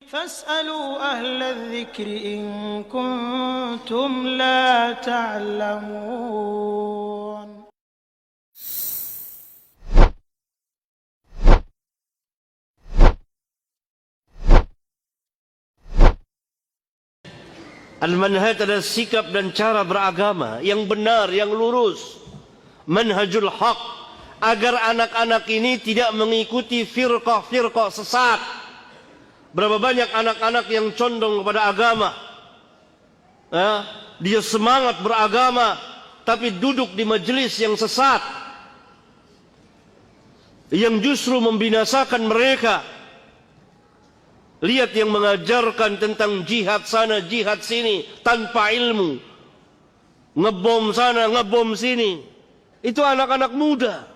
فاسألوا أهل الذكر إن كنتم لا تعلمون. Al-manhaj adalah sikap dan cara beragama yang benar, yang lurus. Manhajul haq, agar anak-anak ini tidak mengikuti firqah-firqah sesat. Berapa banyak anak-anak yang condong kepada agama, dia semangat beragama, tapi duduk di majelis yang sesat, yang justru membinasakan mereka. Lihat yang mengajarkan tentang jihad sana, jihad sini, tanpa ilmu. Ngebom sana, ngebom sini. Itu anak-anak muda.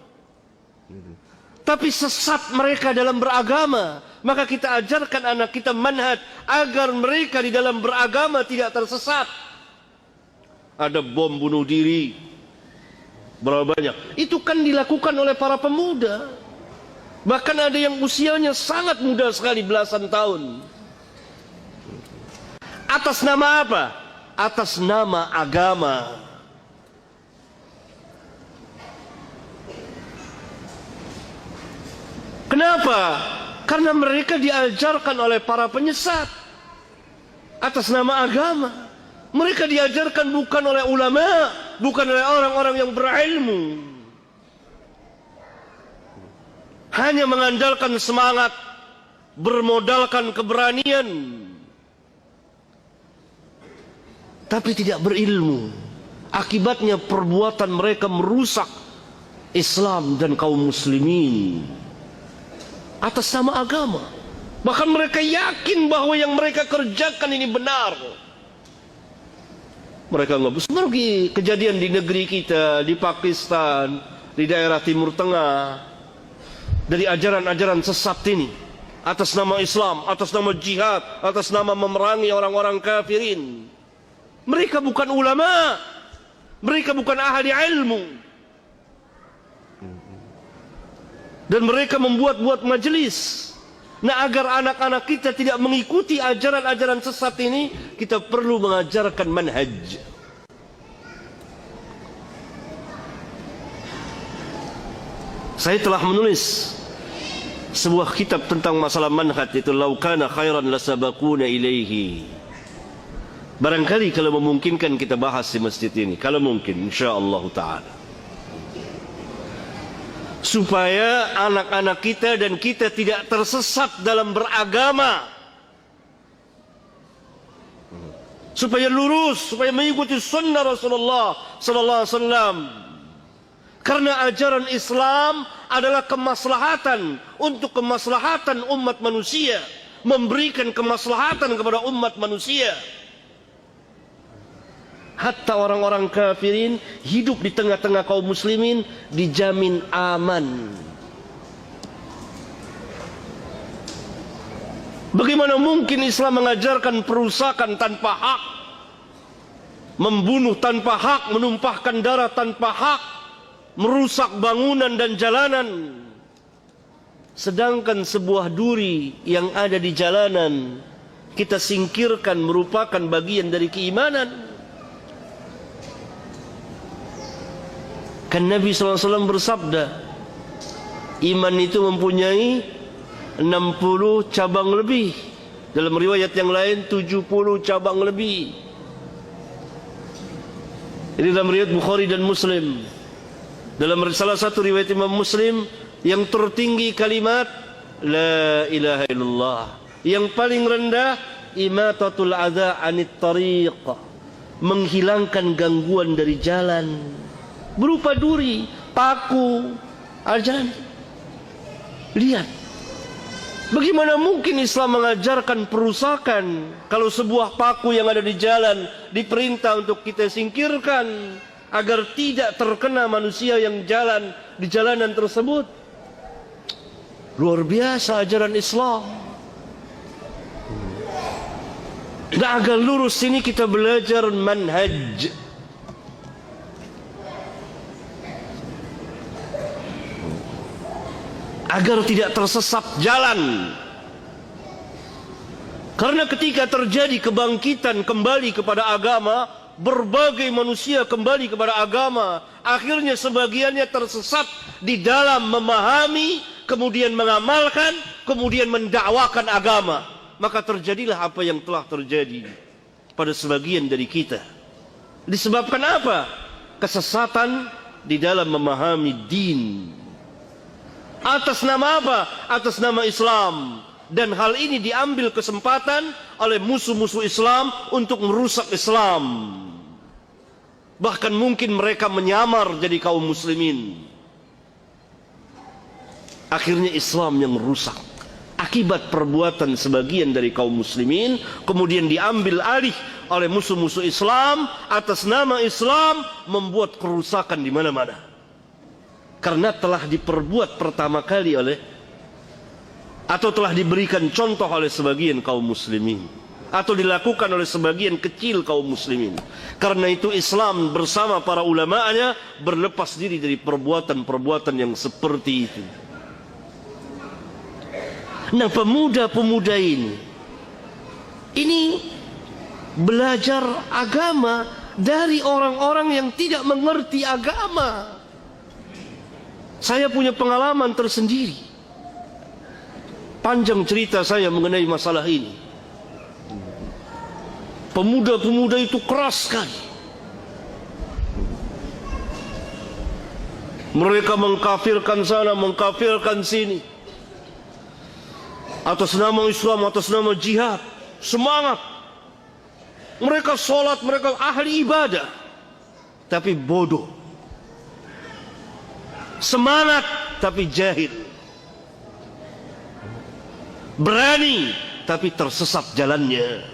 Tapi sesat mereka dalam beragama. Maka kita ajarkan anak kita manhaj agar mereka di dalam beragama tidak tersesat. Ada bom bunuh diri. Berapa banyak? Itu kan dilakukan oleh para pemuda. Bahkan ada yang usianya sangat muda sekali, belasan tahun. Atas nama apa? Atas nama agama. Kenapa? Karena mereka diajarkan oleh para penyesat atas nama agama. Mereka diajarkan bukan oleh ulama, bukan oleh orang-orang yang berilmu. Hanya mengandalkan semangat, bermodalkan keberanian, tapi tidak berilmu. Akibatnya perbuatan mereka merusak Islam dan kaum muslimin atas nama agama. Bahkan mereka yakin bahwa yang mereka kerjakan ini benar. Mereka nggak seperti kejadian di negeri kita, di Pakistan, di daerah Timur Tengah. Dari ajaran-ajaran sesat ini, atas nama Islam, atas nama jihad, atas nama memerangi orang-orang kafirin. Mereka bukan ulama, mereka bukan ahli ilmu, dan mereka membuat-buat majelis. Nah, agar anak-anak kita tidak mengikuti ajaran-ajaran sesat ini, kita perlu mengajarkan manhaj. Saya telah menulis sebuah kitab tentang masalah manhaj, itu Law kana khairan lasabaquna ilaihi. Barangkali kalau memungkinkan kita bahas di masjid ini, kalau mungkin, insyaallah taala, supaya anak-anak kita dan kita tidak tersesat dalam beragama, supaya lurus, supaya mengikuti sunnah Rasulullah sallallahu alaihi wasallam. Karena ajaran Islam adalah kemaslahatan untuk kemaslahatan umat manusia, memberikan kemaslahatan kepada umat manusia. Hatta orang-orang kafirin hidup di tengah-tengah kaum muslimin dijamin aman. Bagaimana mungkin Islam mengajarkan perusakan tanpa hak, membunuh tanpa hak, menumpahkan darah tanpa hak, merusak bangunan dan jalanan, sedangkan sebuah duri yang ada di jalanan kita singkirkan merupakan bagian dari keimanan. Kan Nabi SAW bersabda, iman itu mempunyai 60 cabang lebih, dalam riwayat yang lain 70 cabang lebih. Ini dalam riwayat Bukhari dan Muslim. Dalam salah satu riwayat Imam Muslim, yang tertinggi kalimat La ilaha illallah, yang paling rendah imatatul adza anit tariq, menghilangkan gangguan dari jalan, berupa duri, paku, jalan. Lihat, bagaimana mungkin Islam mengajarkan perusakan kalau sebuah paku yang ada di jalan diperintah untuk kita singkirkan agar tidak terkena manusia yang jalan di jalanan tersebut. Luar biasa ajaran Islam. Nah, agar lurus ini kita belajar manhaj. Agar tidak tersesat jalan. Karena ketika terjadi kebangkitan kembali kepada agama, berbagai manusia kembali kepada agama, akhirnya sebagiannya tersesat di dalam memahami, kemudian mengamalkan, kemudian mendakwakan agama. Maka terjadilah apa yang telah terjadi pada sebagian dari kita. Disebabkan apa? Kesesatan di dalam memahami din. Atas nama apa? Atas nama Islam. Dan hal ini diambil kesempatan oleh musuh-musuh Islam untuk merusak Islam. Bahkan mungkin mereka menyamar jadi kaum muslimin. Akhirnya Islam yang rusak akibat perbuatan sebagian dari kaum muslimin, kemudian diambil alih oleh musuh-musuh Islam atas nama Islam, membuat kerusakan di mana-mana. Karena telah diperbuat pertama kali oleh, atau telah diberikan contoh oleh sebagian kaum muslimin, atau dilakukan oleh sebagian kecil kaum muslimin. Karena itu Islam bersama para ulama'nya berlepas diri dari perbuatan-perbuatan yang seperti itu. Nah, pemuda-pemuda ini belajar agama dari orang-orang yang tidak mengerti agama. Saya punya pengalaman tersendiri. Panjang cerita saya mengenai masalah ini. Pemuda-pemuda itu keras sekali. Mereka mengkafirkan sana, mengkafirkan sini. Atas nama Islam, atas nama jihad. Semangat. Mereka sholat, mereka ahli ibadah. Tapi bodoh. Semangat, tapi jahil. Berani, tapi tersesat jalannya.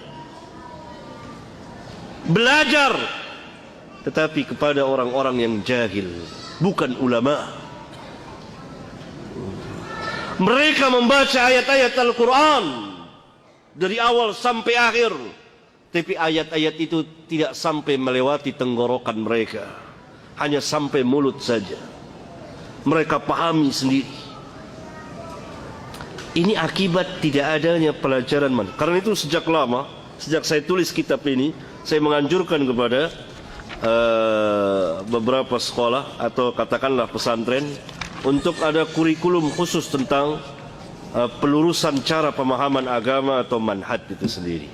Belajar, tetapi kepada orang-orang yang jahil, bukan ulama. Mereka membaca ayat-ayat Al-Quran dari awal sampai akhir, tapi ayat-ayat itu tidak sampai melewati tenggorokan mereka, hanya sampai mulut saja. Mereka pahami sendiri. Ini akibat tidak adanya pelajaran manhaj. Karena itu sejak lama, sejak saya tulis kitab ini, saya menganjurkan kepada beberapa sekolah atau katakanlah pesantren untuk ada kurikulum khusus tentang pelurusan cara pemahaman agama atau manhaj itu sendiri.